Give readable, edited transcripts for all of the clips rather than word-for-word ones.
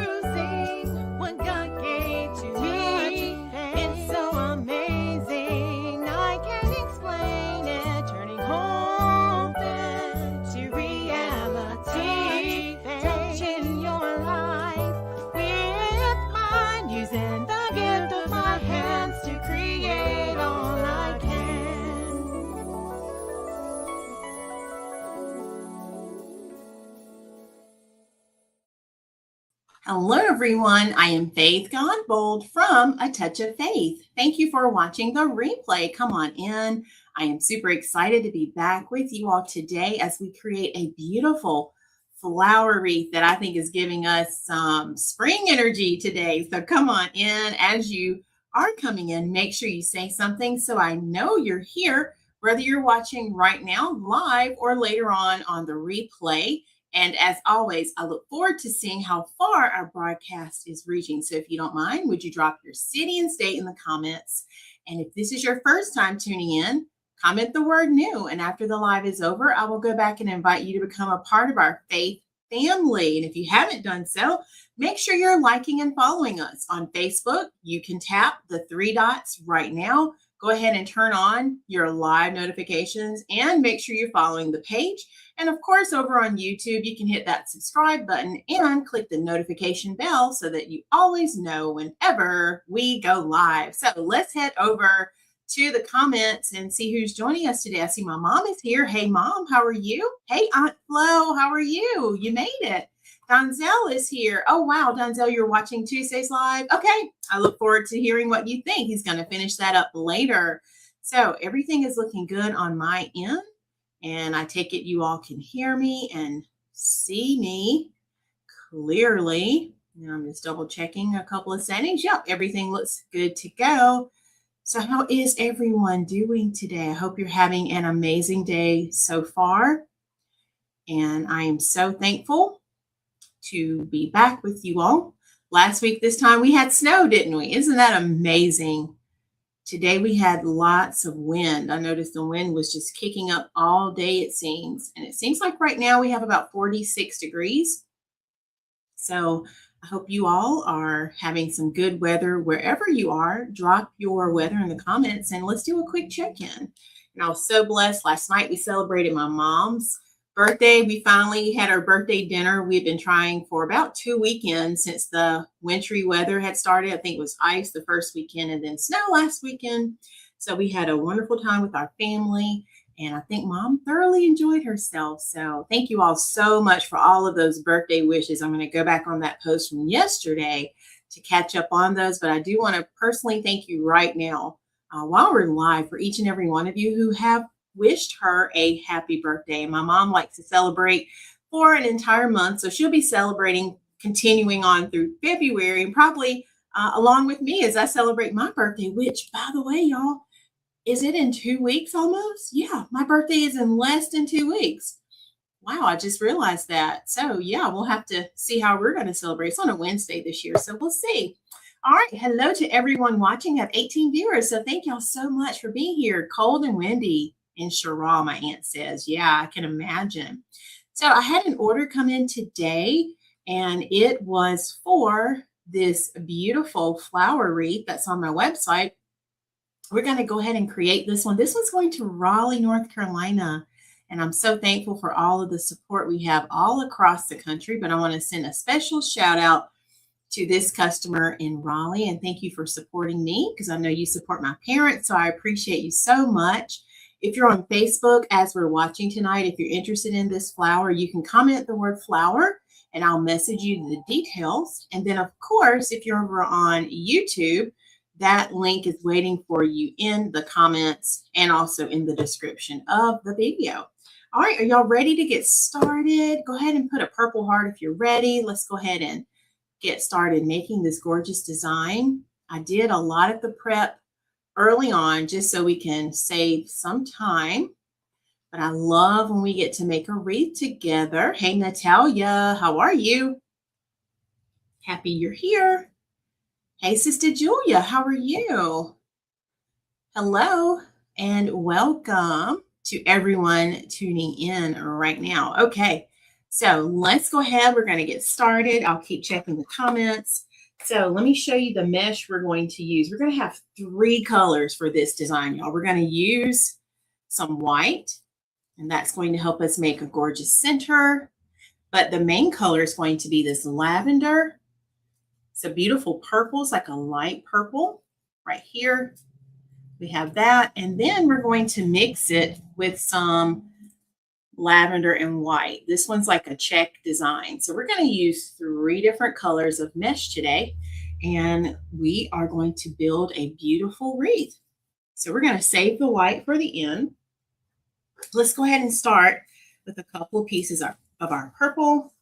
using what God gave to me. It's so amazing, I can't explain it. Turning hope to reality, touching your life with mine, using the gift of my hands to create all I can. Hello, everyone. I am Faith Godbold from A Touch of Faith. Thank you for watching the replay. Come on in. I am super excited to be back with you all today as we create a beautiful flower wreath that I think is giving us some spring energy today. So come on in. As you are coming in, make sure you say something so I know you're here, whether you're watching right now live or later on the replay. And as always, I look forward to seeing how far our broadcast is reaching. So if you don't mind, would you drop your city and state in the comments? And if this is your first time tuning in, comment the word new. And after the live is over, I will go back and invite you to become a part of our faith family. And if you haven't done so, make sure you're liking and following us on Facebook. You can tap the three dots right now. Go ahead and turn on your live notifications and make sure you're following the page. And of course, over on YouTube, you can hit that subscribe button and click the notification bell so that you always know whenever we go live. So let's head over to the comments and see who's joining us today. I see my mom is here. Hey, Mom, how are you? Hey, Aunt Flo, how are you? You made it. Donzel is here. Oh, wow, Donzel, you're watching Tuesday's Live? Okay, I look forward to hearing what you think. He's going to finish that up later. So everything is looking good on my end, and I take it you all can hear me and see me clearly. Now I'm just double checking a couple of settings. Yep, everything looks good to go. So how is everyone doing today? I hope you're having an amazing day so far, and I am so thankful to be back with you all. Last week, this time we had snow, didn't we? Isn't that amazing? Today we had lots of wind. I noticed the wind was just kicking up all day, it seems. And it seems like right now we have about 46 degrees. So I hope you all are having some good weather wherever you are. Drop your weather in the comments and let's do a quick check-in. And I was so blessed. Last night we celebrated my mom's birthday. We finally had our birthday dinner. We've been trying for about 2 weekends since the wintry weather had started. I think it was ice the first weekend and then snow last weekend. So we had a wonderful time with our family. And I think Mom thoroughly enjoyed herself. So thank you all so much for all of those birthday wishes. I'm going to go back on that post from yesterday to catch up on those. But I do want to personally thank you right now while we're live for each and every one of you who have wished her a happy birthday. My mom likes to celebrate for an entire month. So she'll be celebrating continuing on through February and probably along with me as I celebrate my birthday, which, by the way, y'all, is it in 2 weeks almost? Yeah, my birthday is in less than 2 weeks. Wow, I just realized that. So yeah, we'll have to see how we're going to celebrate. It's on a Wednesday this year, so we'll see. All right, hello to everyone watching. I have 18 viewers, so thank y'all so much for being here. Cold and windy in Sherrall, my aunt says. Yeah, I can imagine. So I had an order come in today, and it was for this beautiful flower wreath that's on my website. We're going to go ahead and create this one. This one's going to Raleigh, North Carolina, and I'm so thankful for all of the support we have all across the country, but I want to send a special shout out to this customer in Raleigh, and thank you for supporting me because I know you support my parents, so I appreciate you so much. If you're on Facebook as we're watching tonight, if you're interested in this flower, you can comment the word flower and I'll message you the details. And then, of course, if you're over on YouTube, that link is waiting for you in the comments and also in the description of the video. All right, are y'all ready to get started? Go ahead and put a purple heart if you're ready. Let's go ahead and get started making this gorgeous design. I did a lot of the prep early on just so we can save some time. But I love when we get to make a wreath together. Hey, Natalia, how are you? Happy you're here. Hey, Sister Julia, how are you? Hello and welcome to everyone tuning in right now. Okay, So let's go ahead. We're going to get started. I'll keep checking the comments. So let me show you the mesh we're going to use. We're going to have 3 colors for this design, y'all. We're going to use some white, and that's going to help us make a gorgeous center. But the main color is going to be this lavender. It's a beautiful purple. It's like a light purple right here. We have that. And then we're going to mix it with some lavender and white. This one's like a check design. So we're going to use 3 different colors of mesh today. And we are going to build a beautiful wreath. So we're going to save the white for the end. Let's go ahead and start with a couple of pieces of our purple.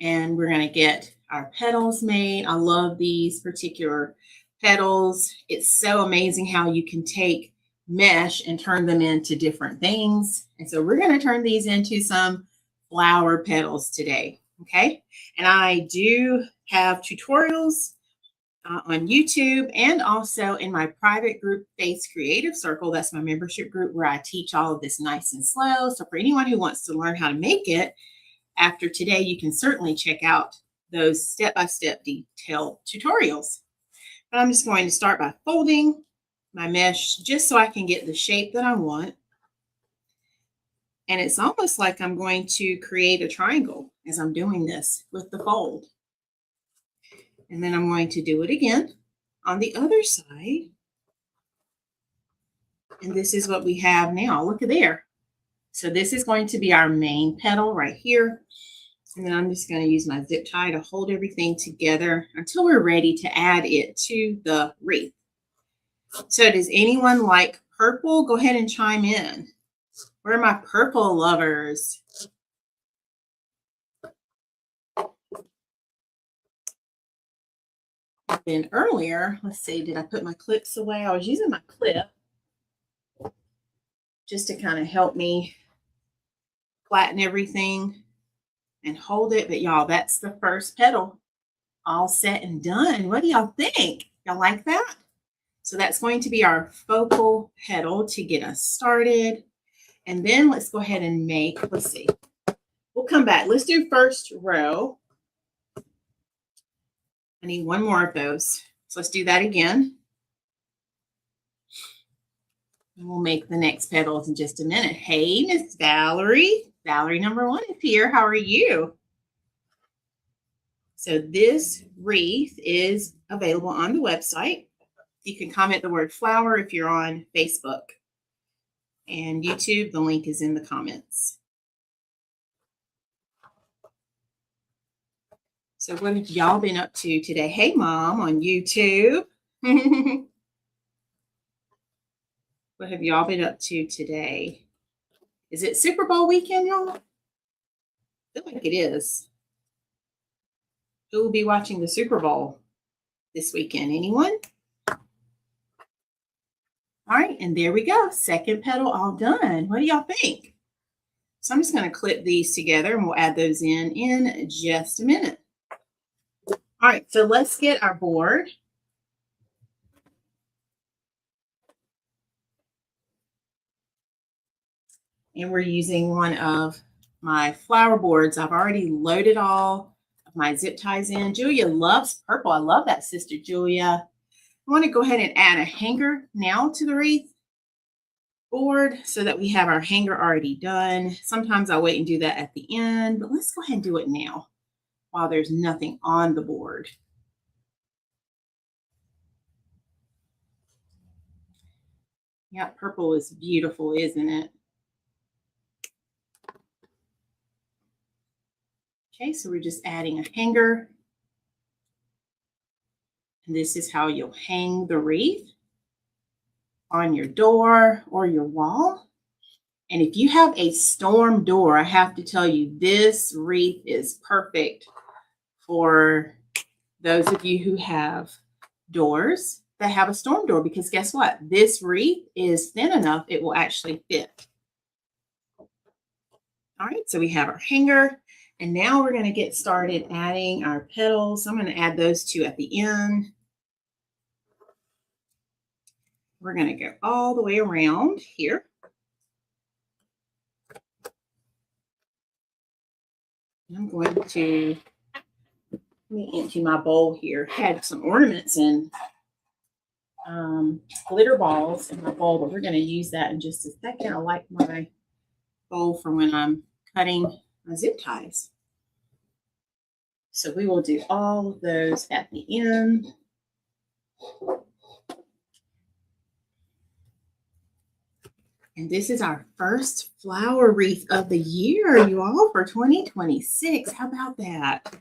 And we're going to get our petals made. I love these particular petals. It's so amazing how you can take mesh and turn them into different things. And so we're going to turn these into some flower petals today. Okay. And I do have tutorials on YouTube and also in my private group, Faith's Creative Circle. That's my membership group where I teach all of this nice and slow. So for anyone who wants to learn how to make it after today, you can certainly check out those step-by-step detailed tutorials. But I'm just going to start by folding my mesh just so I can get the shape that I want. And it's almost like I'm going to create a triangle as I'm doing this with the fold. And then I'm going to do it again on the other side. And this is what we have now. Look at there. So this is going to be our main petal right here. And then I'm just going to use my zip tie to hold everything together until we're ready to add it to the wreath. So does anyone like purple? Go ahead and chime in. Where are my purple lovers? Then earlier, let's see, did I put my clips away? I was using my clip just to kind of help me flatten everything and hold it. But y'all, that's the first petal all set and done. What do y'all think? Y'all like that? So that's going to be our focal petal to get us started. And then let's go ahead and make, let's see, we'll come back. Let's do first row. I need 1 more of those. So let's do that again. And we'll make the next petals in just a minute. Hey, Miss Valerie. Valerie number 1 is here. How are you? So this wreath is available on the website. You can comment the word flower if you're on Facebook. And YouTube, the link is in the comments. So what have y'all been up to today? Hey, Mom, on YouTube. What have y'all been up to today? Is it Super Bowl weekend, y'all? I feel like it is. Who will be watching the Super Bowl this weekend? Anyone? All right, and there we go. Second petal all done. What do y'all think? So I'm just going to clip these together and we'll add those in just a minute. All right, so let's get our board. And we're using one of my flower boards. I've already loaded all of my zip ties in. Julia loves purple. I love that, Sister Julia. I want to go ahead and add a hanger now to the wreath board so that we have our hanger already done. Sometimes I'll wait and do that at the end, but let's go ahead and do it now while there's nothing on the board. Yeah, purple is beautiful, isn't it? Okay, so we're just adding a hanger. And this is how you'll hang the wreath on your door or your wall. And if you have a storm door, I have to tell you, this wreath is perfect for those of you who have doors that have a storm door, because guess what? This wreath is thin enough, it will actually fit. All right, so we have our hanger, and now we're going to get started adding our petals. I'm going to add those 2 at the end. We're going to go all the way around here. I'm going to, let me empty my bowl here. Had some ornaments and glitter balls in my bowl, but we're going to use that in just a second. I like my bowl for when I'm cutting my zip ties. So we will do all of those at the end. And this is our first flower wreath of the year, you all, for 2026. How about that?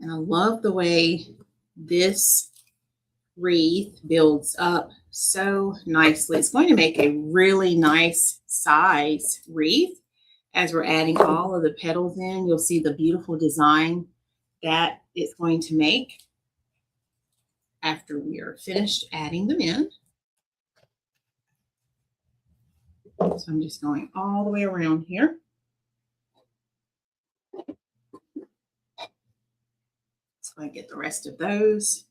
And I love the way this wreath builds up so nicely. It's going to make a really nice size wreath. As we're adding all of the petals in, you'll see the beautiful design that it's going to make after we are finished adding them in. So I'm just going all the way around here. So I get the rest of those.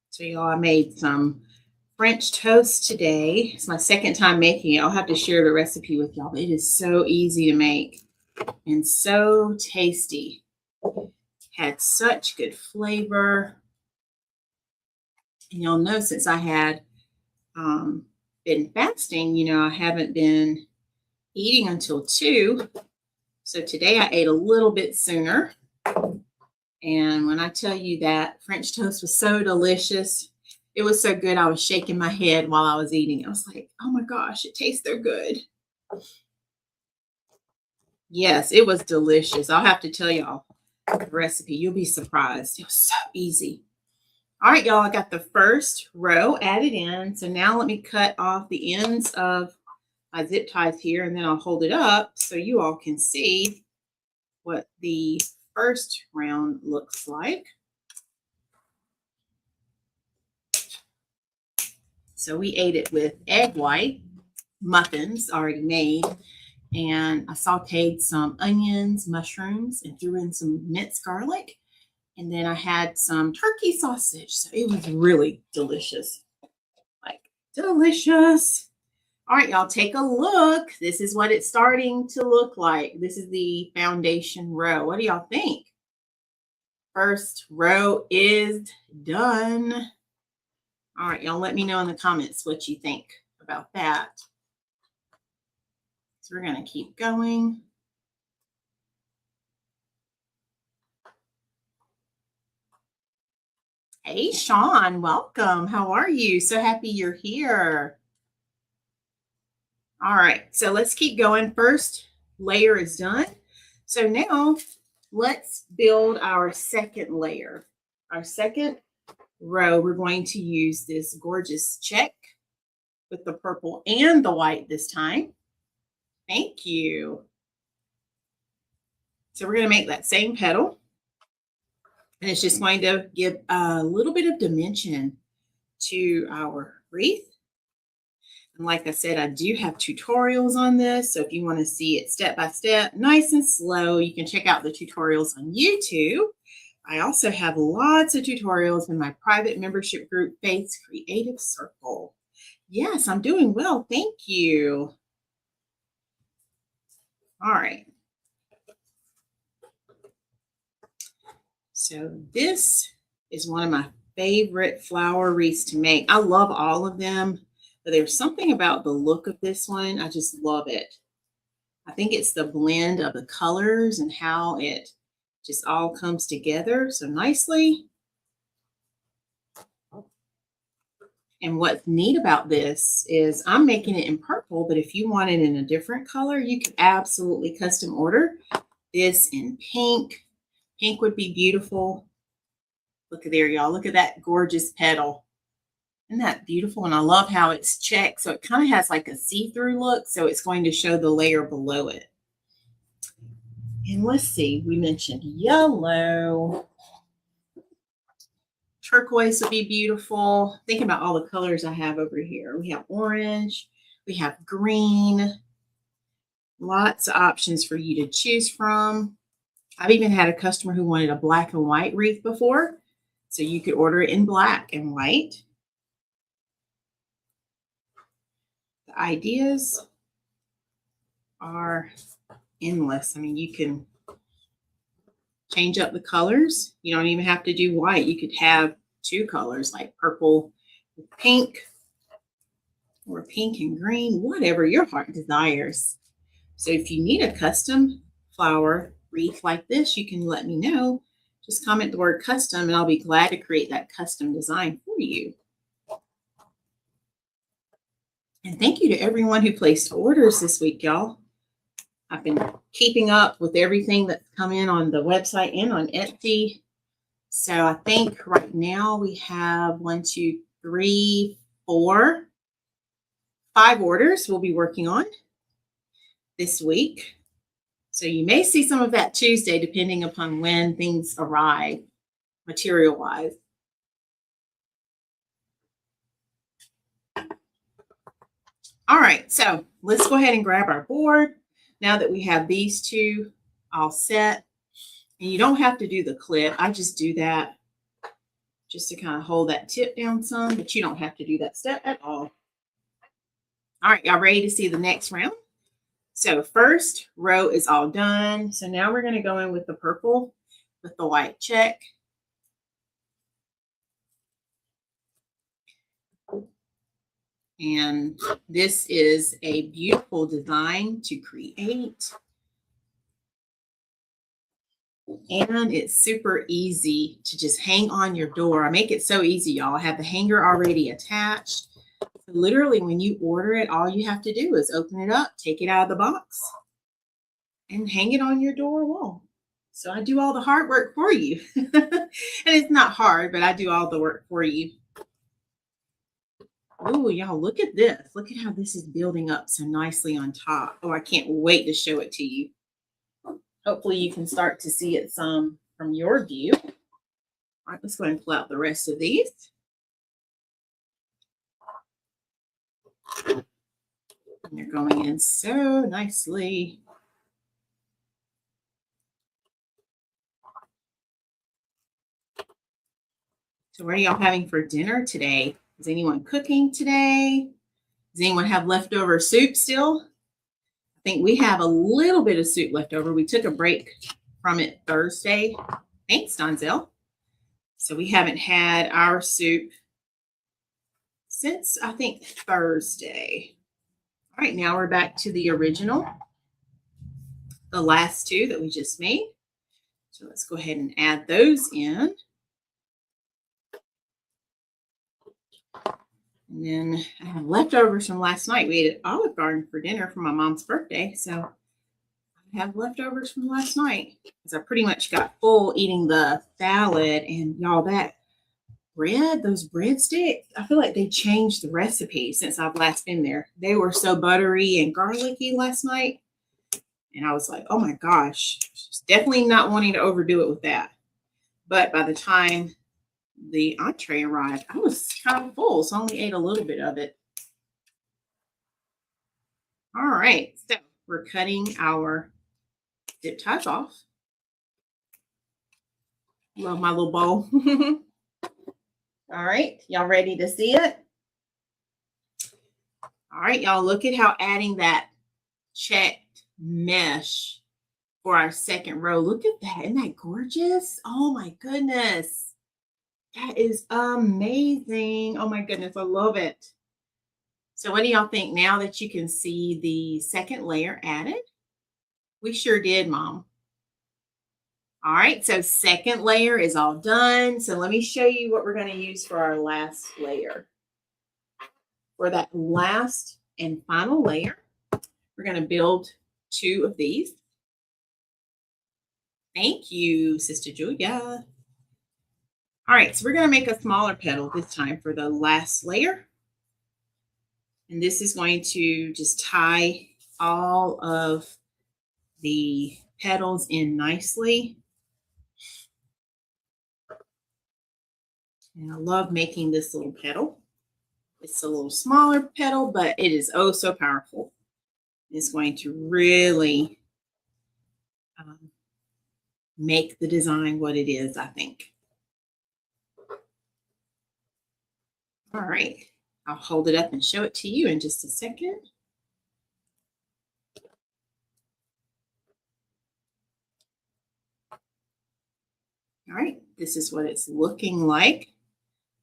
So y'all, I made some French toast today. It's my second time making it. I'll have to share the recipe with y'all. It is so easy to make and so tasty. Had such good flavor. And you'll know since I had been fasting, you know, I haven't been eating until 2. So today I ate a little bit sooner. And when I tell you that French toast was so delicious, it was so good, I was shaking my head while I was eating. I was like, oh my gosh, it tastes so good. Yes, it was delicious. I'll have to tell y'all the recipe. You'll be surprised. It was so easy. All right, y'all, I got the first row added in. So now let me cut off the ends of my zip ties here, and then I'll hold it up so you all can see what the first round looks like. So we ate it with egg white muffins already made, and I sauteed some onions, mushrooms, and threw in some minced garlic. And then I had some turkey sausage. So it was really delicious. Like, delicious. All right, y'all, take a look. This is what it's starting to look like. This is the foundation row. What do y'all think? First row is done. All right, y'all, let me know in the comments what you think about that. So we're going to keep going. Hey, Sean, welcome. How are you? So happy you're here. All right, so let's keep going. First layer is done. So now let's build our second layer. Our second row, we're going to use this gorgeous check with the purple and the white this time. Thank you. So we're going to make that same petal. And it's just going to give a little bit of dimension to our wreath. And like I said, I do have tutorials on this. So if you want to see it step by step, nice and slow, you can check out the tutorials on YouTube. I also have lots of tutorials in my private membership group, Faith's Creative Circle. Yes, I'm doing well. Thank you. All right. So this is one of my favorite flower wreaths to make. I love all of them, but there's something about the look of this one. I just love it. I think it's the blend of the colors and how it just all comes together so nicely. And what's neat about this is I'm making it in purple, but if you want it in a different color, you can absolutely custom order this in pink. Pink would be beautiful. Look at there, y'all. Look at that gorgeous petal. Isn't that beautiful? And I love how it's checked. So it kind of has like a see-through look. So it's going to show the layer below it. And let's see, we mentioned yellow. Turquoise would be beautiful. Think about all the colors I have over here. We have orange. We have green. Lots of options for you to choose from. I've even had a customer who wanted a black and white wreath before. So you could order it in black and white. The ideas are endless. I mean, you can change up the colors. You don't even have to do white. You could have two colors like purple with pink or pink and green, whatever your heart desires. So if you need a custom flower wreath like this, you can let me know. Just comment the word custom and I'll be glad to create that custom design for you. And thank you to everyone who placed orders this week, y'all. I've been keeping up with everything that's come in on the website and on Etsy. So I think right now we have 1, 2, 3, 4, 5 orders we'll be working on this week. So you may see some of that Tuesday, depending upon when things arrive, material-wise. All right, so let's go ahead and grab our board. Now that we have these two all set, and you don't have to do the clip. I just do that just to kind of hold that tip down some, but you don't have to do that step at all. All right, y'all ready to see the next round? So first row is all done. So now we're going to go in with the purple with the white check. And this is a beautiful design to create. And it's super easy to just hang on your door. I make it so easy, y'all. I have the hanger already attached. So literally, when you order it, all you have to do is open it up, take it out of the box, and hang it on your door wall. So I do all the hard work for you. And it's not hard, but I do all the work for you. Oh, y'all, look at this. Look at how this is building up so nicely on top. Oh, I can't wait to show it to you. Hopefully you can start to see it some from your view. All right, let's go ahead and pull out the rest of these. And they're going in so nicely. So what are y'all having for dinner today? Is anyone cooking today? Does anyone have leftover soup still? I think we have a little bit of soup left over. We took a break from it Thursday. Thanks, Donzel. So we haven't had our soup since, I think, Thursday. All right, now we're back to the original, the last two that we just made. So let's go ahead and add those in. And then I have leftovers from last night. We ate at Olive Garden for dinner for my mom's birthday. So I have leftovers from last night because I pretty much got full eating the salad. And y'all, that bread, those breadsticks, I feel like they changed the recipe since I've last been there. They were so buttery and garlicky last night. And I was like, oh my gosh, definitely not wanting to overdo it with that. But by the time the entree arrived, I was kind of full, so I only ate a little bit of it. All right, so we're cutting our zip ties off. Love my little bowl. All right, y'all ready to see it? All right, y'all, look at how adding that checked mesh for our second row. Look at that. Isn't that gorgeous? Oh my goodness. That is amazing. Oh my goodness, I love it. So what do y'all think now that you can see the second layer added? We sure did, Mom. All right, so second layer is all done. So let me show you what we're going to use for our last layer. For that last and final layer, we're going to build 2 of these. Thank you, Sister Julia. All right, so we're going to make a smaller petal this time for the last layer. And this is going to just tie all of the petals in nicely. And I love making this little petal. It's a little smaller petal, but it is oh so powerful. It's going to really make the design what it is, I think. All right, I'll hold it up and show it to you in just a second. All right, this is what it's looking like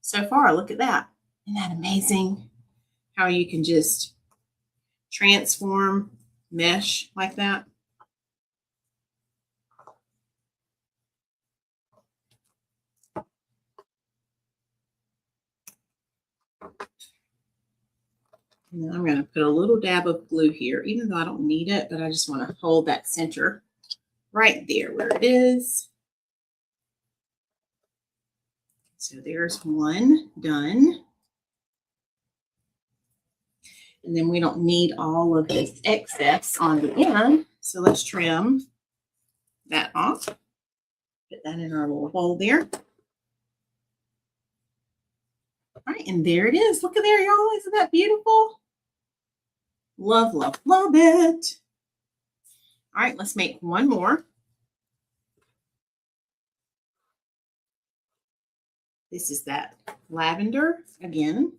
so far. Look at that. Isn't that amazing? How you can just transform mesh like that. And then I'm going to put a little dab of glue here, even though I don't need it, but I just want to hold that center right there where it is. So there's one done. And then we don't need all of this excess on the end. So let's trim that off. Put that in our little bowl there. All right, and there it is. Look at there, y'all. Isn't that beautiful? Love, love, love it. All right, let's make one more. This is that lavender again.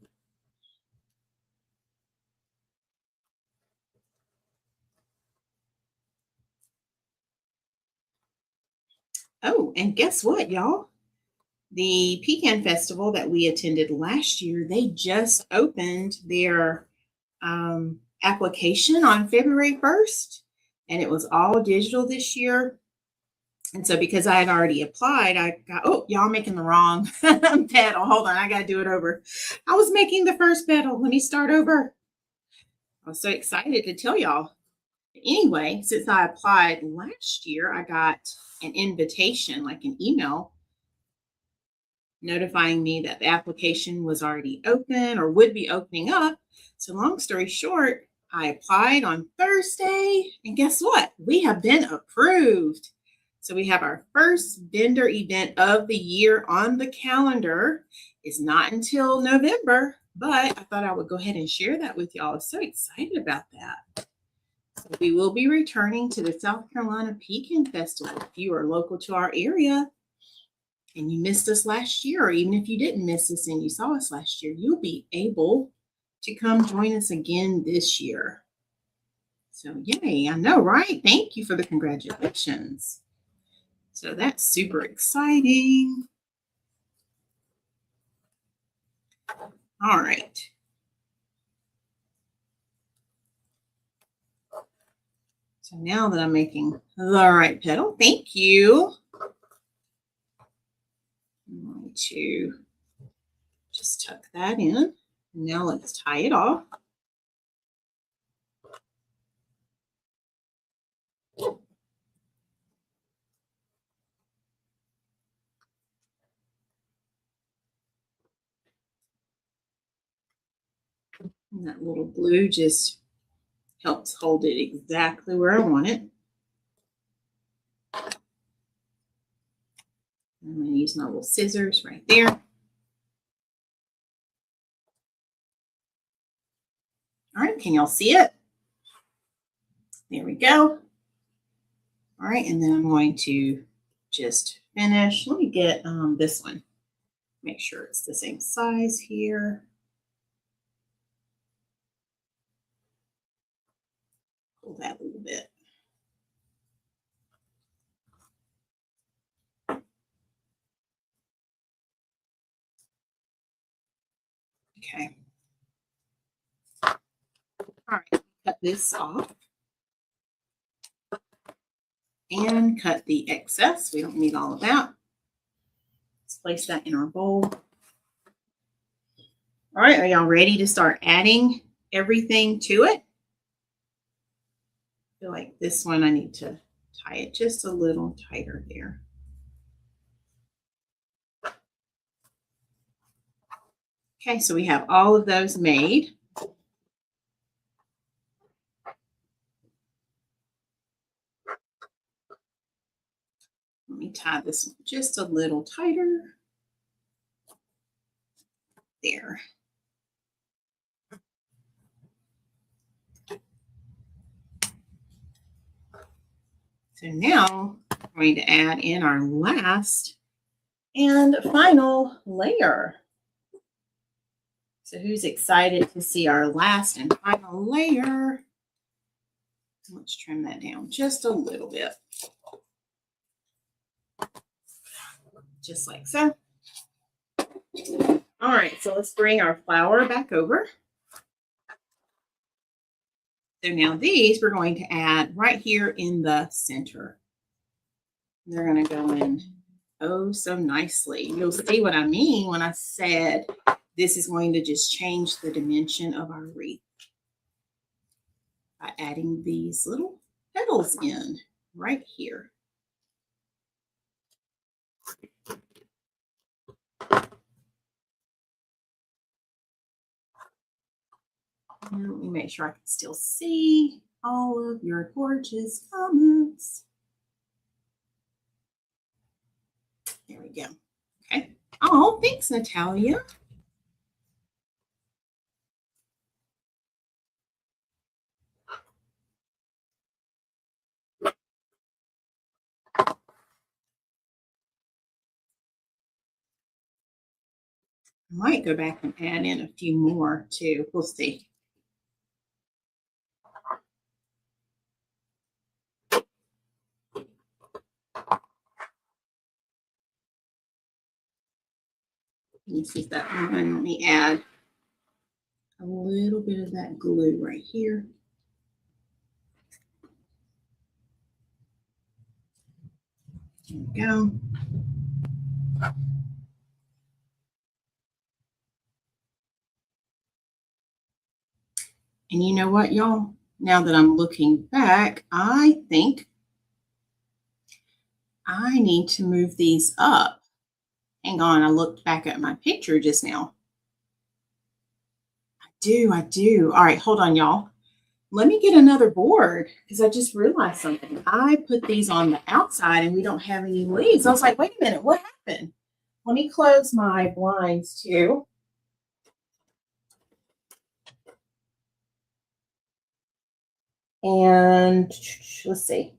Oh, and guess what, y'all? The Pecan Festival that we attended last year, they just opened their application on February 1st, and it was all digital this year. And so because I had already applied, I got, oh, y'all making the wrong petal. Hold on, I got to do it over. I was making the first petal. Let me start over. I was so excited to tell y'all. Anyway, since I applied last year, I got an invitation, like an email, notifying me that the application was already open or would be opening up. So long story short, I applied on Thursday, and guess what? We have been approved. So we have our first vendor event of the year on the calendar. It's not until November, but I thought I would go ahead and share that with y'all. I'm so excited about that. So we will be returning to the South Carolina Pecan Festival. If you are local to our area and you missed us last year, or even if you didn't miss us and you saw us last year, you'll be able to come join us again this year. So yay, I know, right? Thank you for the congratulations. So that's super exciting. All right. So now that I'm making the right petal, thank you. I'm going to just tuck that in. Now let's tie it off. And that little glue just helps hold it exactly where I want it. I'm going to use my little scissors right there. All right, can y'all see it? There we go. All right, and then I'm going to just finish. Let me get this one. Make sure it's the same size here. Pull that a little bit. Okay. All right, cut this off. And cut the excess. We don't need all of that. Let's place that in our bowl. All right, are y'all ready to start adding everything to it? I feel like this one I need to tie it just a little tighter there. Okay, so we have all of those made. Let me tie this one just a little tighter. There. So now going to add in our last and final layer. So who's excited to see our last and final layer? Let's trim that down just a little bit. Just like so. All right, so let's bring our flower back over. So now these we're going to add right here in the center. They're going to go in oh so nicely. You'll see what I mean when I said this is going to just change the dimension of our wreath by adding these little petals in right here. And let me make sure I can still see all of your gorgeous comments. There we go. Okay. Oh, thanks, Natalia. I might go back and add in a few more too. We'll see. Let me see if that one. Let me add a little bit of that glue right here. There we go. And you know what, y'all? Now that I'm looking back, I think I need to move these up. Hang on, I looked back at my picture just now. I do. All right, hold on, y'all. Let me get another board because I just realized something. I put these on the outside and we don't have any leaves. I was like, wait a minute, what happened? Let me close my blinds too. And let's see.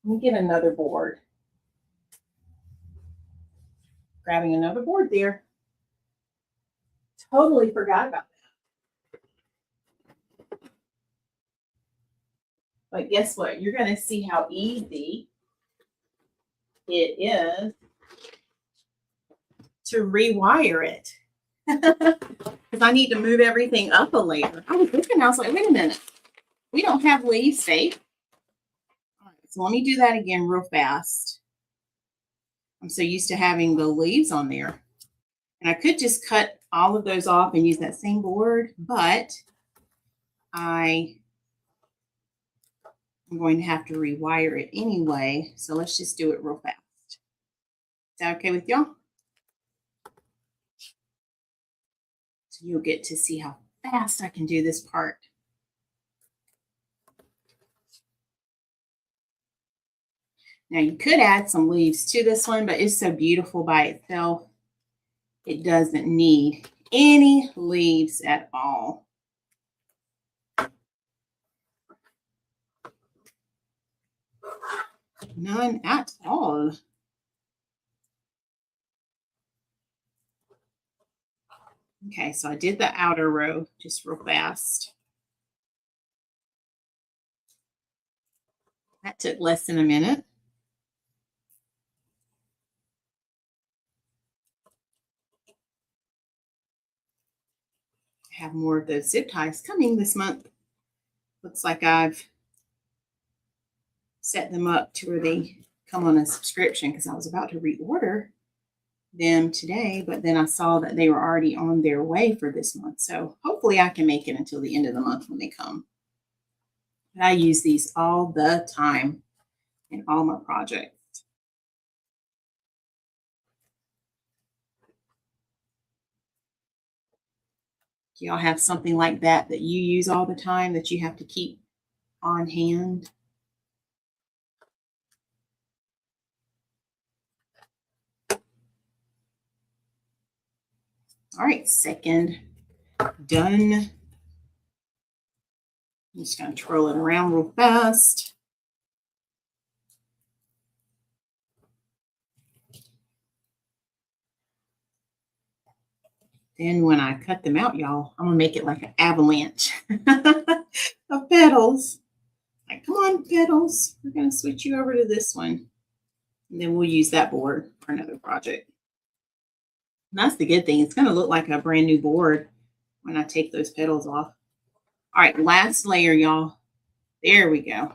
Let me get another board. Grabbing another board there. Totally forgot about that. But guess what? You're going to see how easy it is to rewire it. Because I need to move everything up a layer. I was looking, I was like, wait a minute. We don't have leaves, Faith. All right, so let me do that again real fast. I'm so used to having the leaves on there. And I could just cut all of those off and use that same board, but I'm going to have to rewire it anyway. So let's just do it real fast. Is that okay with y'all? So you'll get to see how fast I can do this part. Now you could add some leaves to this one, but it's so beautiful by itself. It doesn't need any leaves at all. None at all. Okay, so I did the outer row just real fast. That took less than a minute. I have more of those zip ties coming this month. Looks like I've set them up to where they come on a subscription because I was about to reorder them today, but then I saw that they were already on their way for this month. So hopefully I can make it until the end of the month when they come. But I use these all the time in all my projects. Do y'all have something like that that you use all the time that you have to keep on hand? All right, second done. I'm just going to twirl it around real fast. Then when I cut them out, y'all, I'm gonna make it like an avalanche of petals. Like, come on, petals. We're gonna switch you over to this one. And then we'll use that board for another project. And that's the good thing. It's gonna look like a brand new board when I take those petals off. All right, last layer, y'all. There we go.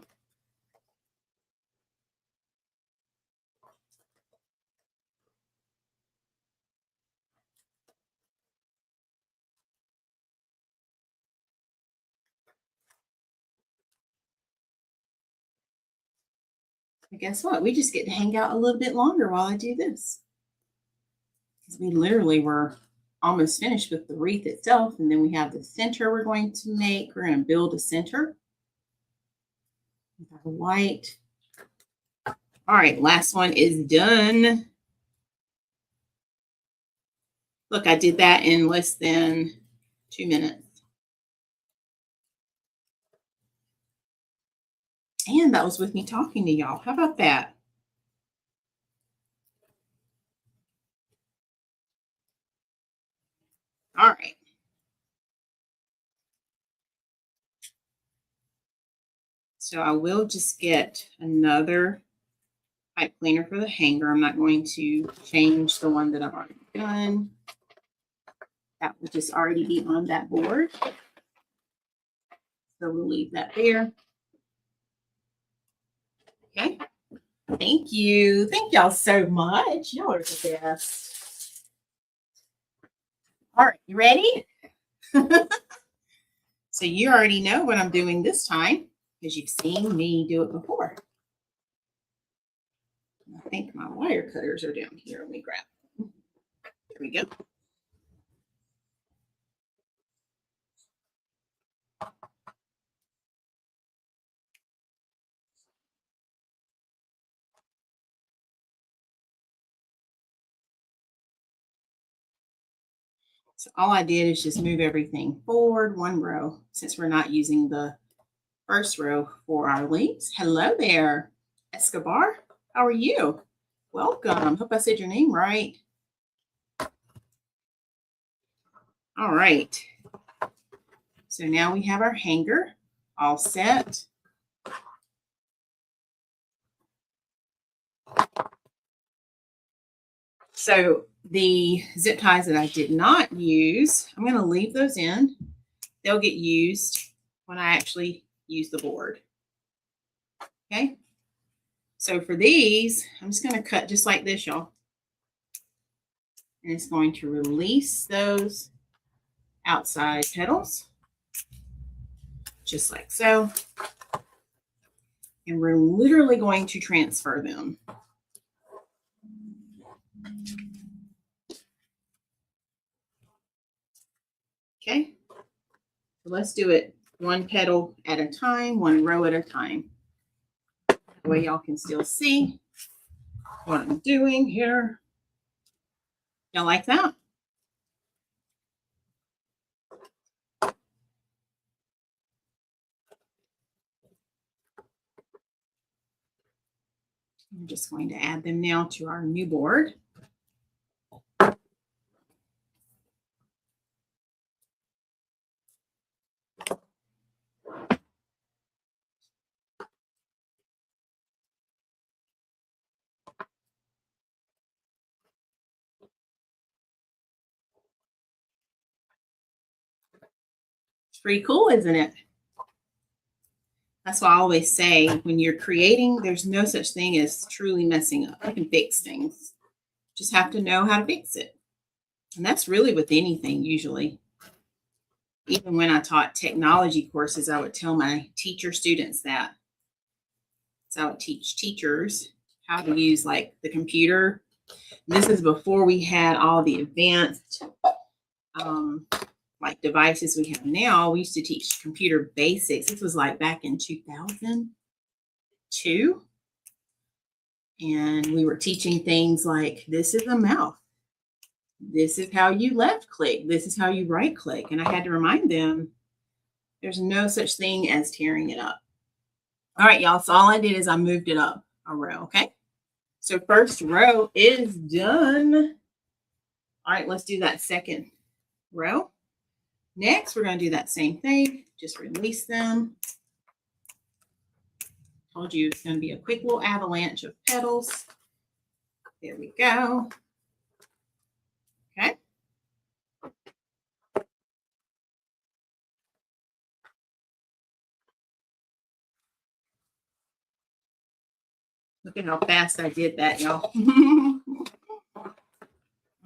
And guess what? We just get to hang out a little bit longer while I do this. Because we literally were almost finished with the wreath itself. And then we have the center we're going to make. We're going to build a center with our white. All right, last one is done. Look, I did that in less than 2 minutes. And that was with me talking to y'all. How about that? All right. So I will just get another pipe cleaner for the hanger. I'm not going to change the one that I've already done. That will just already be on that board. So we'll leave that there. Okay. Thank you. Thank y'all so much. Y'all are the best. All right, you ready? So you already know what I'm doing this time because you've seen me do it before. I think my wire cutters are down here. Let me grab them. There we go. So all I did is just move everything forward one row since we're not using the first row for our leaves. Hello there, Escobar. How are you? Welcome. Hope I said your name right. All right. So now we have our hanger all set. So the zip ties that I did not use, I'm going to leave those in. They'll get used when I actually use the board. Okay. So for these, I'm just going to cut just like this, y'all. And it's going to release those outside petals, just like so. And we're literally going to transfer them. Okay, so let's do it one petal at a time, one row at a time. That way y'all can still see what I'm doing here. Y'all like that? I'm just going to add them now to our new board. It's pretty cool, isn't it? That's why I always say when you're creating, there's no such thing as truly messing up. You can fix things. Just have to know how to fix it. And that's really with anything usually. Even when I taught technology courses, I would tell my teacher students that. So I would teach teachers how to use like the computer. This is before we had all the advanced like devices we have now. We used to teach computer basics. This was like back in 2002. And we were teaching things like this is a mouth. This is how you left click. This is how you right click. And I had to remind them there's no such thing as tearing it up. All right, y'all. So all I did is I moved it up a row. Okay. So first row is done. All right, let's do that second row. Next, we're going to do that same thing. Just release them. Told you it's going to be a quick little avalanche of petals. There we go. Okay. Look at how fast I did that, y'all.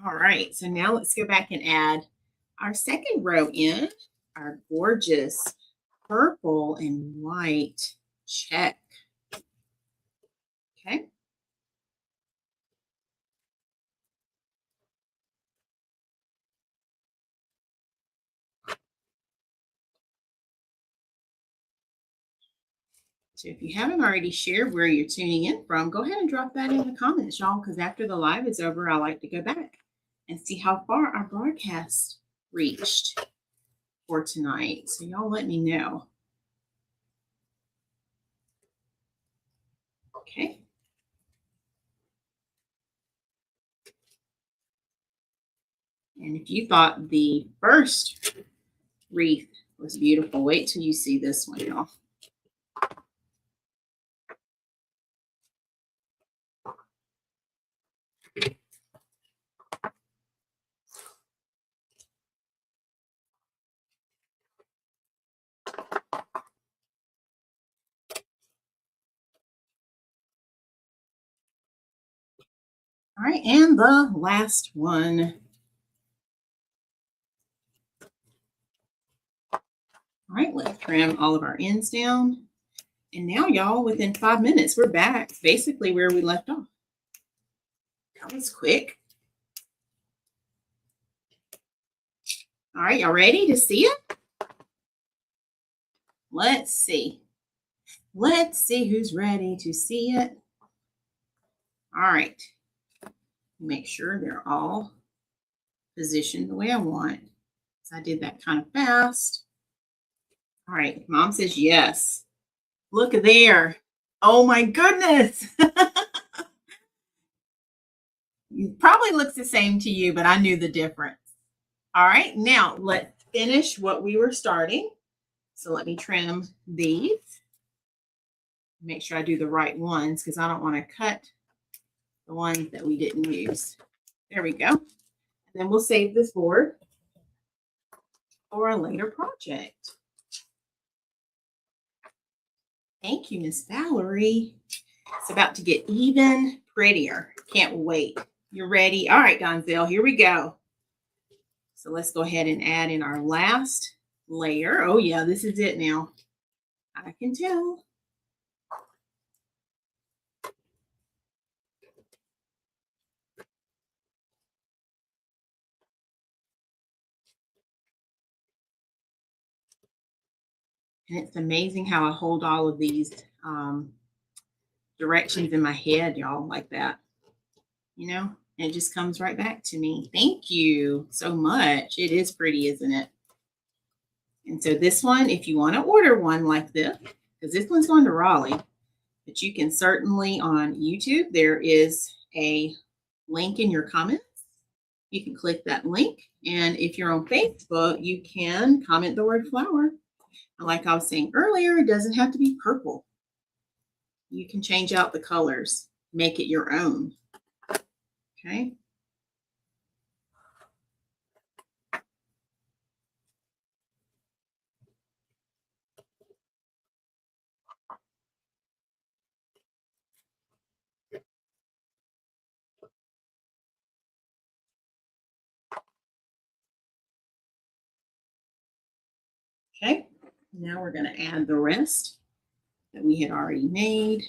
All right, so now let's go back and add our second row in, our gorgeous purple and white check. Okay. So if you haven't already shared where you're tuning in from, go ahead and drop that in the comments, y'all, because after the live is over, I like to go back and see how far our broadcast reached for tonight. So y'all let me know. Okay. And if you thought the first wreath was beautiful, wait till you see this one, y'all. All right, and the last one. All right, let's trim all of our ends down. And now, y'all, within 5 minutes, we're back basically where we left off. That was quick. All right, y'all ready to see it? Let's see. Let's see who's ready to see it. All right. Make sure they're all positioned the way I want. So I did that kind of fast. All right, Mom says yes. Look there. Oh my goodness. It probably looks the same to you, but I knew the difference. All right, now let's finish what we were starting. So let me trim these. Make sure I do the right ones because I don't want to cut the ones that we didn't use. There we go. And then we'll save this board for a later project. Thank you, Miss Valerie. It's about to get even prettier. Can't wait. You're ready? All right, Donzel, here we go. So let's go ahead and add in our last layer. Oh yeah, this is it now. I can tell. And it's amazing how I hold all of these directions in my head, y'all, like that. You know, and it just comes right back to me. Thank you so much. It is pretty, isn't it? And so this one, if you want to order one like this, because this one's going to Raleigh, but you can certainly on YouTube, there is a link in your comments. You can click that link. And if you're on Facebook, you can comment the word flower. And like I was saying earlier, it doesn't have to be purple. You can change out the colors, make it your own. Okay. Okay, now we're going to add the rest that we had already made.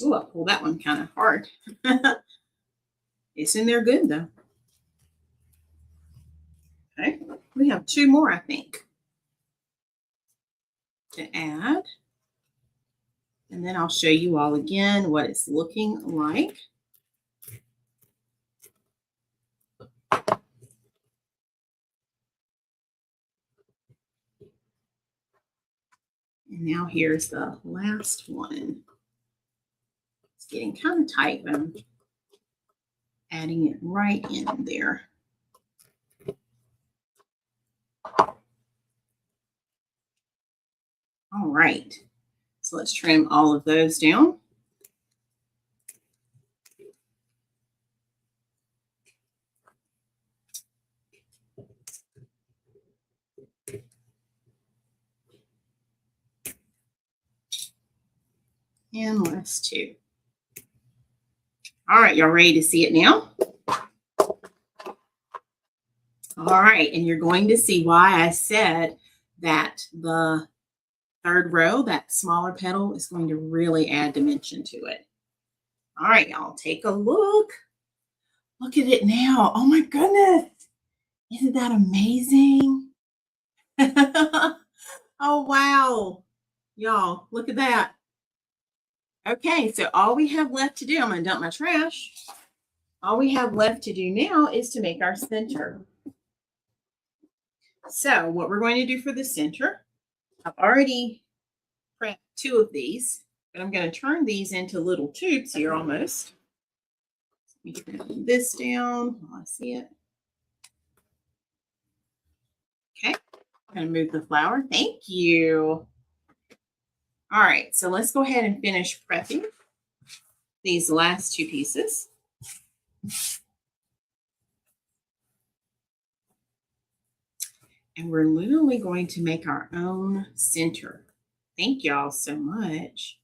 Oh, I pulled that one kind of hard. It's in there good though. Okay, we have 2 more, I think, to add. And then I'll show you all again what it's looking like. And now here's the last one. It's getting kind of tight, but I'm adding it right in there. All right, so let's trim all of those down. And last two. All right, y'all ready to see it now? All right, and you're going to see why I said that the third row, that smaller petal, is going to really add dimension to it. All right, y'all, take a look. Look at it now. Oh my goodness. Isn't that amazing? Oh, wow. Y'all, look at that. Okay, so all we have left to do, I'm going to dump my trash. All we have left to do now is to make our center. So what we're going to do for the center, I've already prepped two of these, but I'm going to turn these into little tubes here almost. Let me put this down while I see it. Okay, I'm going to move the flower. Thank you. All right, so let's go ahead and finish prepping these last two pieces. And we're literally going to make our own center. Thank y'all so much.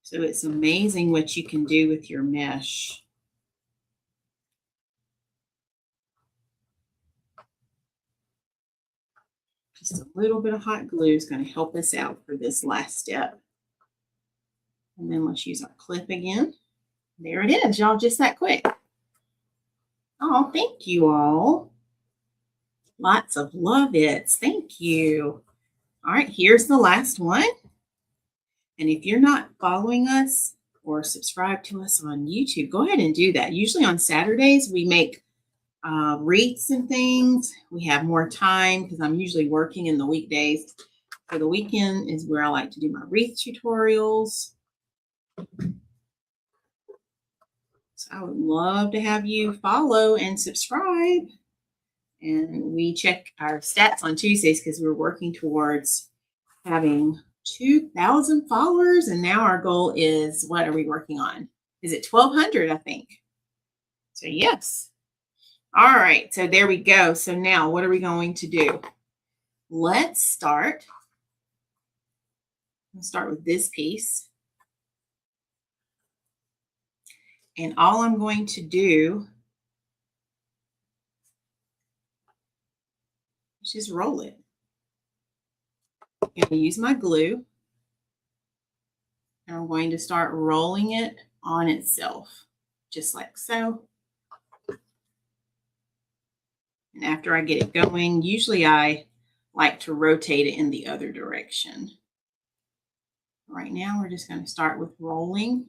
So it's amazing what you can do with your mesh. Just a little bit of hot glue is going to help us out for this last step. And then let's use our clip again. There it is, y'all, just that quick. Oh, thank you all. Lots of love it's. Thank you. All right, here's the last one. And if you're not following us or subscribe to us on YouTube, go ahead and do that. Usually on Saturdays, we make wreaths and things. We have more time because I'm usually working in the weekdays. For the weekend is where I like to do my wreath tutorials. So I would love to have you follow and subscribe. And we check our stats on Tuesdays because we're working towards having 2,000 followers. And now our goal is, what are we working on? Is it 1,200, I think? So yes. All right, so there we go. So now what are we going to do? Let's start. Let's start with this piece. And all I'm going to do is just roll it. I'm going to use my glue. And I'm going to start rolling it on itself, just like so. And after I get it going, usually I like to rotate it in the other direction. Right now, we're just going to start with rolling.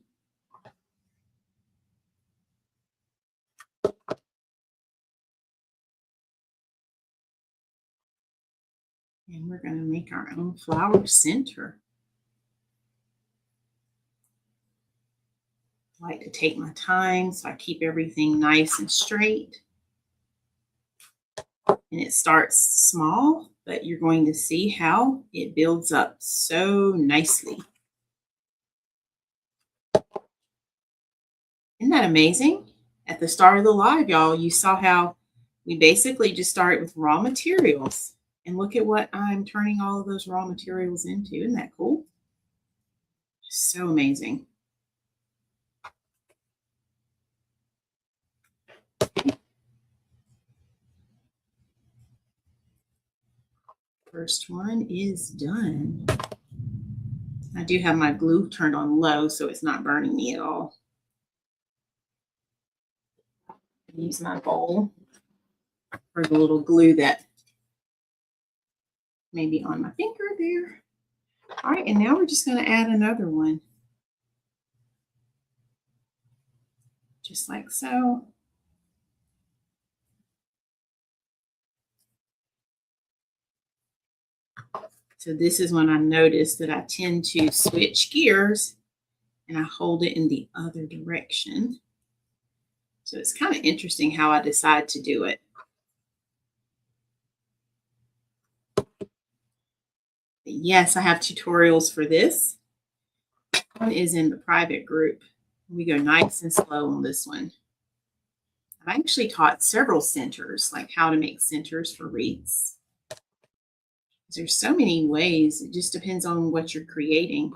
And we're going to make our own flower center. I like to take my time so I keep everything nice and straight. And it starts small, but you're going to see how it builds up so nicely. Isn't that amazing? At the start of the live, y'all, you saw how we basically just started with raw materials. And look at what I'm turning all of those raw materials into. Isn't that cool? Just so amazing. First one is done. I do have my glue turned on low, so it's not burning me at all. Use my bowl for the little glue that may be on my finger there. All right, and now we're just going to add another one. Just like so. So this is when I notice that I tend to switch gears and I hold it in the other direction. So it's kind of interesting how I decide to do it. Yes, I have tutorials for this. One is in the private group. We go nice and slow on this one. I've actually taught several centers, like how to make centers for wreaths. There's so many ways. It just depends on what you're creating.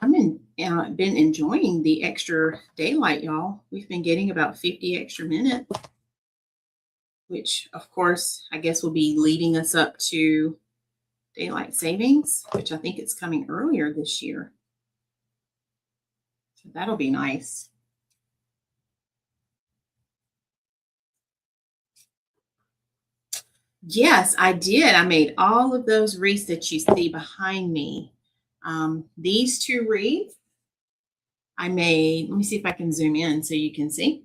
I've been enjoying the extra daylight, y'all. We've been getting about 50 extra minutes, which of course, I guess will be leading us up to daylight savings, which I think it's coming earlier this year. So that'll be nice. Yes, I did. I made all of those wreaths that you see behind me. These two wreaths, I made, let me see if I can zoom in so you can see.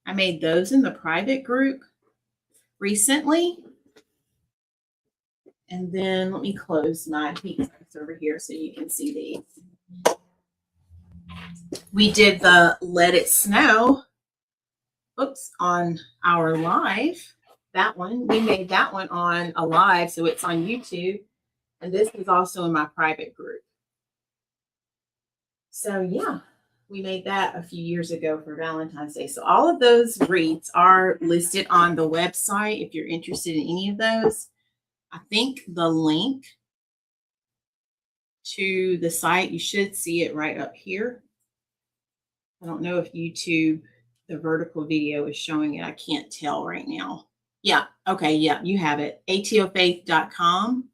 I made those in the private group recently. And then let me close my heat sinks over here so you can see these. We did the Let It Snow, on our live. That one, we made that one on a live, so it's on YouTube. And this is also in my private group. So yeah, we made that a few years ago for Valentine's Day. So all of those wreaths are listed on the website if you're interested in any of those. I think the link to the site, you should see it right up here. I don't know if YouTube, the vertical video is showing it. I can't tell right now. Yeah, okay, yeah, you have it. atofaith.com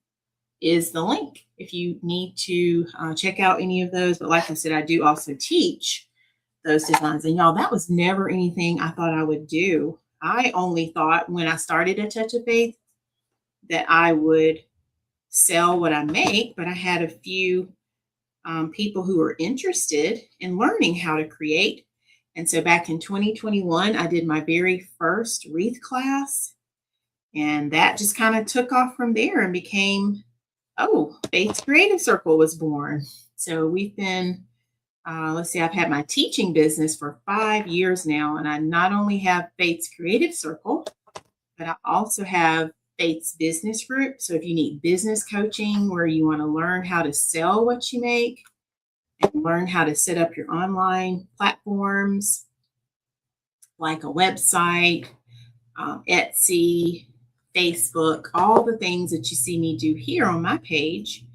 is the link if you need to check out any of those. But like I said, I do also teach those designs. And y'all, that was never anything I thought I would do. I only thought when I started A Touch of Faith that I would sell what I make, but I had a few people who were interested in learning how to create. And so back in 2021, I did my very first wreath class, and that just kind of took off from there and became, Faith's Creative Circle was born. So we've been, let's see, I've had my teaching business for 5 years now, and I not only have Faith's Creative Circle, but I also have Faith's Business Group. So if you need business coaching where you want to learn how to sell what you make and learn how to set up your online platforms like a website, Etsy, Facebook, all the things that you see me do here on my page,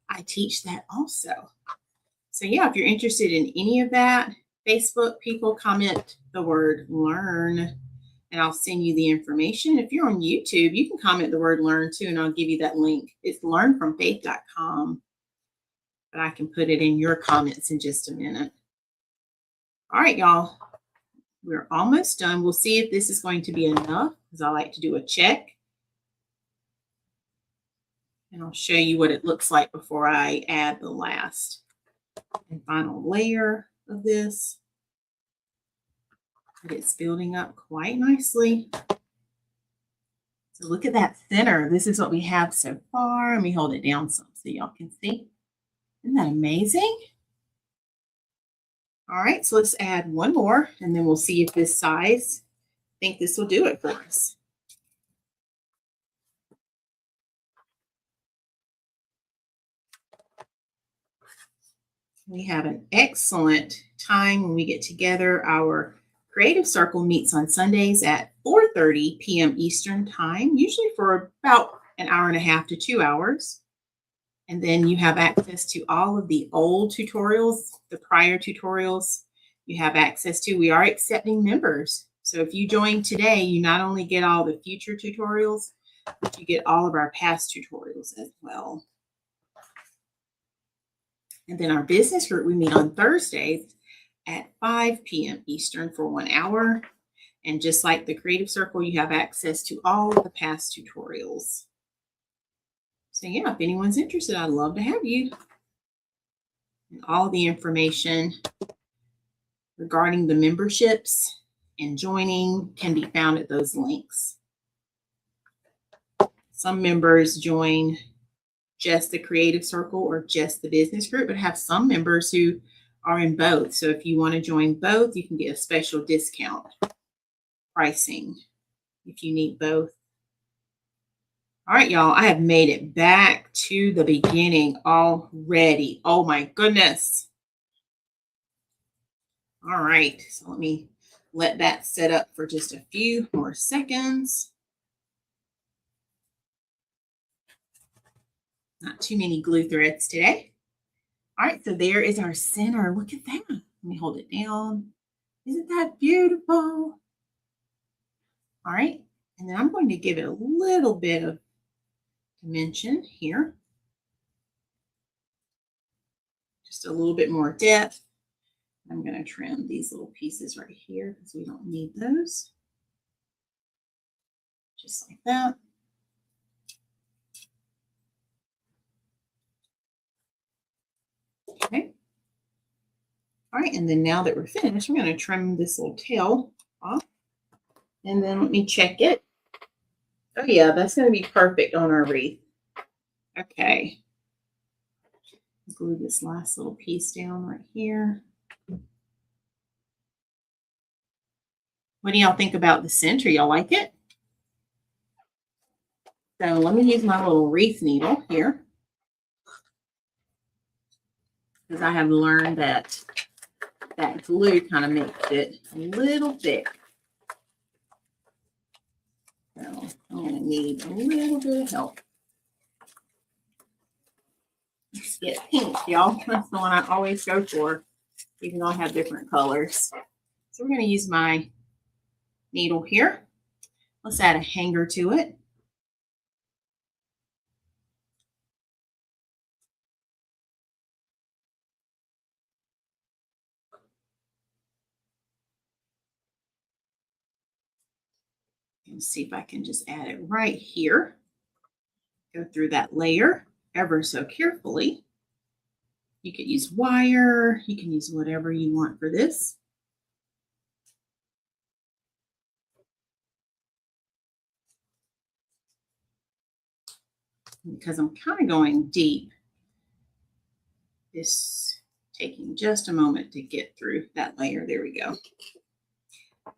I teach that also. So yeah, if you're interested in any of that, Facebook people, comment the word learn and I'll send you the information. If you're on YouTube, you can comment the word learn too, and I'll give you that link. It's learnfaith.com, but I can put it in your comments in just a minute. All right, y'all, we're almost done. We'll see if this is going to be enough, because I like to do a check. And I'll show you what it looks like before I add the last and final layer of this. But it's building up quite nicely. So look at that center. This is what we have so far. Let me hold it down some so y'all can see. Isn't that amazing? All right, so let's add one more, and then we'll see if this size, I think this will do it for us. We have an excellent time when we get together. Our Creative Circle meets on Sundays at 4:30 p.m. Eastern Time, usually for about an hour and a half to 2 hours. And then you have access to all of the old tutorials, the prior tutorials you have access to. We are accepting members. So if you join today, you not only get all the future tutorials, but you get all of our past tutorials as well. And then our business group, we meet on Thursdays at 5 p.m. Eastern for 1 hour. And just like the Creative Circle, you have access to all of the past tutorials. So yeah, if anyone's interested, I'd love to have you. And all the information regarding the memberships and joining can be found at those links. Some members join just the creative circle or just the business group, but have some members who are in both. So if you want to join both, you can get a special discount pricing if you need both. All right, y'all, I have made it back to the beginning already. Oh my goodness. All right, so let me let that set up for just a few more seconds. Not too many glue threads today. All right, so there is our center. Look at that. Let me hold it down. Isn't that beautiful? All right, and then I'm going to give it a little bit of dimension here. Just a little bit more depth. I'm going to trim these little pieces right here because we don't need those. Just like that. Okay. All right, and then now that we're finished, I'm going to trim this little tail off. And then let me check it. Oh yeah, that's going to be perfect on our wreath. Okay. Glue this last little piece down right here. What do y'all think about the center? Y'all like it? So let me use my little wreath needle here, because I have learned that that glue kind of makes it a little thick. So I'm going to need a little bit of help. Let's get pink, y'all. That's the one I always go for, even though I have different colors. So we're going to use my needle here. Let's add a hanger to it. And see if I can just add it right here. Go through that layer ever so carefully. You could use wire. You can use whatever you want for this. Because I'm kind of going deep, it's taking just a moment to get through that layer. There we go.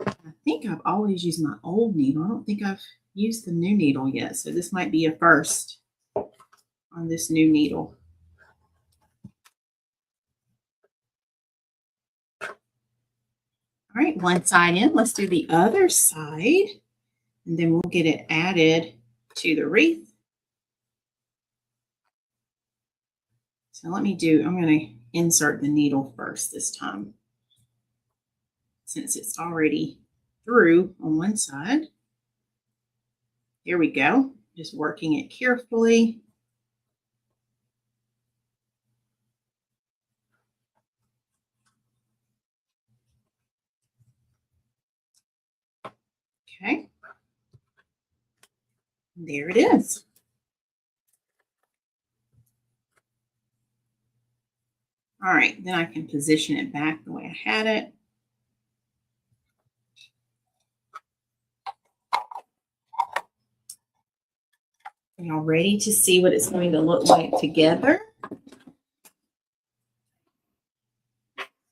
I think I've always used my old needle. I don't think I've used the new needle yet. So this might be a first on this new needle. All right, one side in. Let's do the other side. And then we'll get it added to the wreath. So I'm going to insert the needle first this time, since it's already through on one side. Here we go. Just working it carefully. Okay. There it is. All right, then I can position it back the way I had it. Y'all ready to see what it's going to look like together?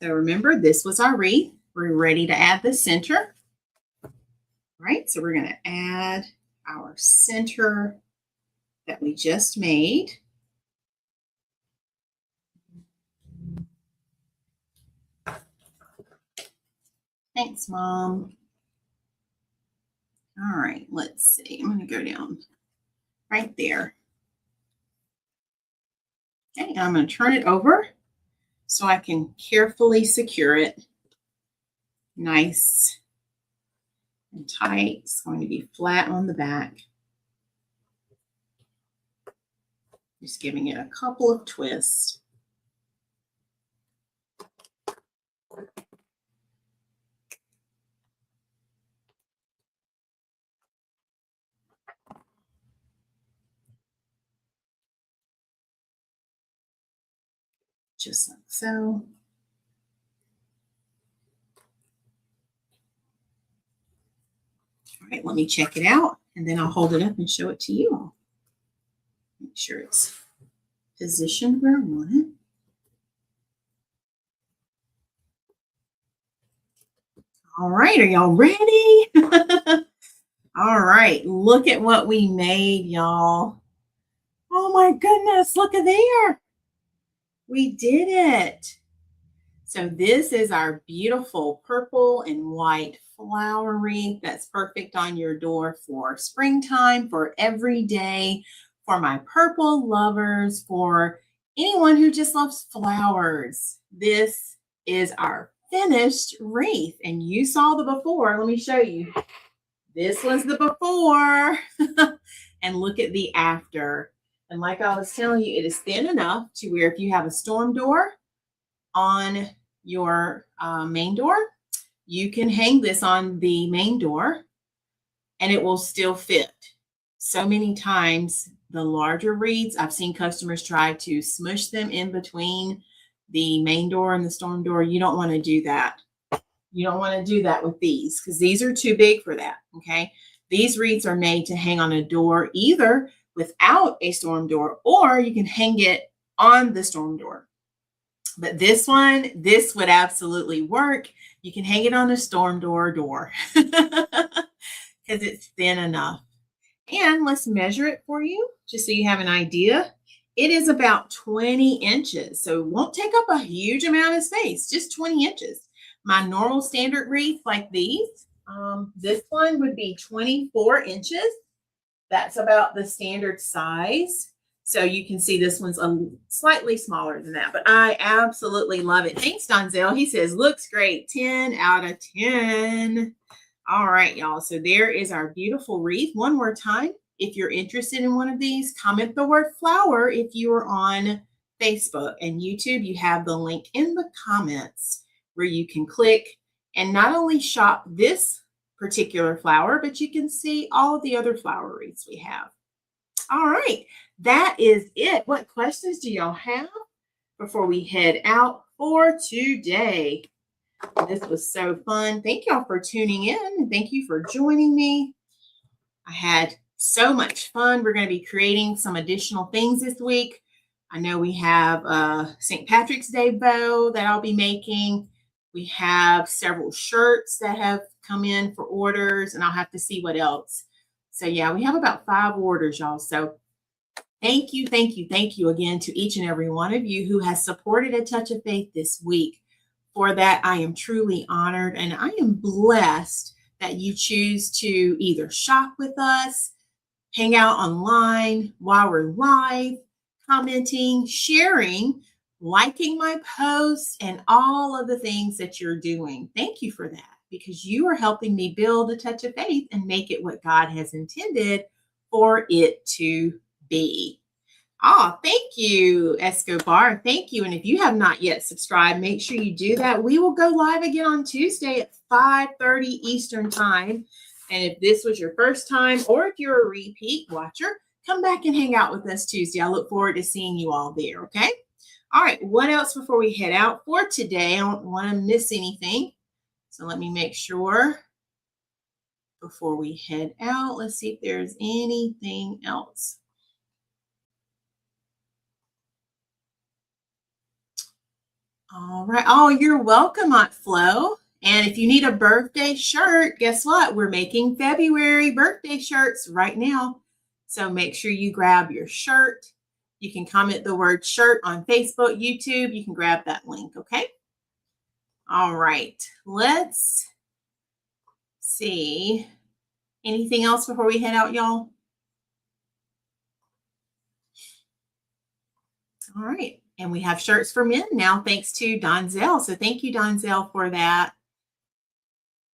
So remember, this was our wreath. We're ready to add the center. All right, so we're going to add our center that we just made. Thanks, Mom. All right, let's see. I'm going to go down right there. Okay, I'm going to turn it over so I can carefully secure it nice and tight. It's going to be flat on the back. Just giving it a couple of twists. just like so. All right, let me check it out, and then I'll hold it up and show it to you all. Make sure it's positioned where I want it. All right, are y'all ready? All right, look at what we made, y'all. Oh my goodness, look at there. We did it. So this is our beautiful purple and white flower wreath that's perfect on your door for springtime, for every day, for my purple lovers, for anyone who just loves flowers. This is our finished wreath, and you saw the before. Let me show you. This was the before, and look at the after. And like I was telling you, it is thin enough to where if you have a storm door on your main door, you can hang this on the main door and it will still fit. So many times the larger wreaths, I've seen customers try to smush them in between the main door and the storm door. You don't want to do that. You don't want to do that with these because these are too big for that. Okay. These wreaths are made to hang on a door either without a storm door, or you can hang it on the storm door. But this one, this would absolutely work. You can hang it on a storm door because it's thin enough. And let's measure it for you just so you have an idea. It is about 20 inches. So it won't take up a huge amount of space, just 20 inches. My normal standard wreath like these, this one would be 24 inches. That's about the standard size. So you can see this one's a slightly smaller than that, but I absolutely love it. Thanks, Donzel. He says, looks great. 10 out of 10. All right, y'all. So there is our beautiful wreath. One more time. If you're interested in one of these, comment the word flower. If you are on Facebook and YouTube, you have the link in the comments where you can click and not only shop this particular flower, but you can see all of the other flower wreaths we have. All right, that is it. What questions do y'all have before we head out for today? This was so fun. Thank y'all for tuning in, and thank you for joining me. I had so much fun. We're going to be creating some additional things this week. I know we have a St. Patrick's Day bow that I'll be making. We have several shirts that have come in for orders, and I'll have to see what else. So yeah, we have about 5 orders, y'all. So thank you again to each and every one of you who has supported A Touch of Faith this week. For that, I am truly honored, and I am blessed that you choose to either shop with us, hang out online while we're live, commenting, sharing, liking my posts, and all of the things that you're doing. Thank you for that, because you are helping me build A Touch of Faith and make it what God has intended for it to be. Oh, thank you, Escobar. Thank you. And if you have not yet subscribed, make sure you do that. We will go live again on Tuesday at 5:30 Eastern Time. And if this was your first time, or if you're a repeat watcher, come back and hang out with us Tuesday. I look forward to seeing you all there, okay? All right, what else before we head out for today? I don't want to miss anything. So let me make sure before we head out. Let's see if there's anything else. All right. Oh, you're welcome, Aunt Flo. And if you need a birthday shirt, guess what? We're making February birthday shirts right now. So make sure you grab your shirt. You can comment the word shirt on Facebook, YouTube. You can grab that link, okay? All right. Let's see. Anything else before we head out, y'all? All right. And we have shirts for men now, thanks to Donzel. So thank you, Donzel, for that.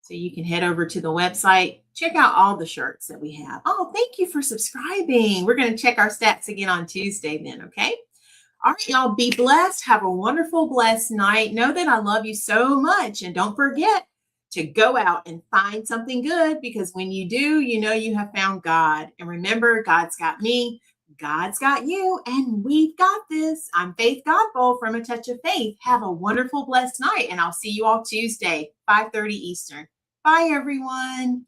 So you can head over to the website, check out all the shirts that we have. Oh, thank you for subscribing. We're going to check our stats again on Tuesday then, okay? All right, y'all, be blessed. Have a wonderful, blessed night. Know that I love you so much. And don't forget to go out and find something good, because when you do, you know you have found God. And remember, God's got me. God's got you and we've got this. I'm Faith Godbold from A Touch of Faith. Have a wonderful, blessed night, and I'll see you all Tuesday, 5:30 Eastern. Bye, everyone.